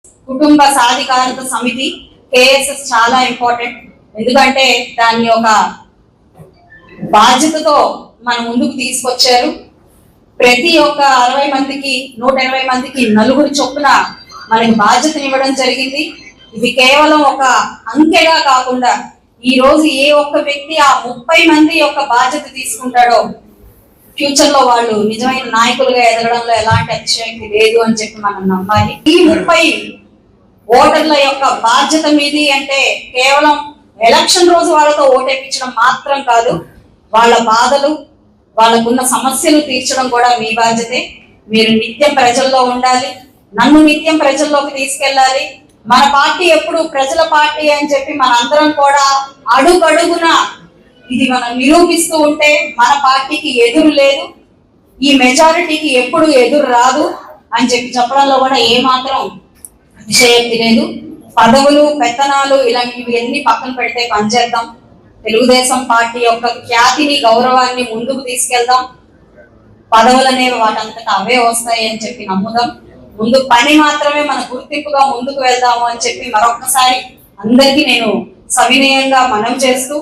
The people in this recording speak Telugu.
కుటుంబ సాధికారత సమితి కేఎస్ఎస్ చాలా ఇంపార్టెంట్. ఎందుకంటే దాన్ని ఒక బాధ్యతతో మన ముందుకు తీసుకొచ్చారు. ప్రతి ఒక్క 60 మందికి 120 మందికి నలుగురు చొప్పున మనకి బాధ్యతను ఇవ్వడం జరిగింది. ఇది కేవలం ఒక అంకెగా కాకుండా ఈ రోజు ఏ ఒక్క వ్యక్తి ఆ 30 మంది యొక్క బాధ్యత తీసుకుంటాడో ఫ్యూచర్ లో వాళ్ళు నిజమైన నాయకులుగా ఎదగడంలో ఎలాంటి అతిశయోక్తి లేదు అని చెప్పి మనం నమ్మాలి. ఈ 30 ఓటర్ల యొక్క బాధ్యత మీది అంటే కేవలం ఎలక్షన్ రోజు వాళ్ళతో ఓటేపించడం మాత్రం కాదు, వాళ్ళ బాధలు వాళ్ళకున్న సమస్యలు తీర్చడం కూడా మీ బాధ్యతే. మీరు నిత్యం ప్రజల్లో ఉండాలి, నన్ను నిత్యం ప్రజల్లోకి తీసుకెళ్ళాలి. మన పార్టీ ఎప్పుడు ప్రజల పార్టీ అని చెప్పి మనందరం కూడా అడుగడుగున ఇది మనం నిరూపిస్తూ ఉంటే మన పార్టీకి ఎదురు లేదు, ఈ మెజారిటీకి ఎప్పుడు ఎదురు రాదు అని చెప్పి చెప్పడంలో కూడా ఏమాత్రం అతిశయోక్తి లేదు. పదవులు పెత్తనాలు ఇలాంటివి అన్ని పక్కన పెడితే పనిచేద్దాం. తెలుగుదేశం పార్టీ యొక్క ఖ్యాతిని గౌరవాన్ని ముందుకు తీసుకెళ్దాం. పదవులు అనేవి వాటంతటా అవే వస్తాయి అని చెప్పి నమ్ముదాం. ముందు పని మాత్రమే మన గుర్తింపుగా ముందుకు వెళ్దాము అని చెప్పి మరొకసారి అందరికీ నేను సవినయంగా మనవి చేస్తూ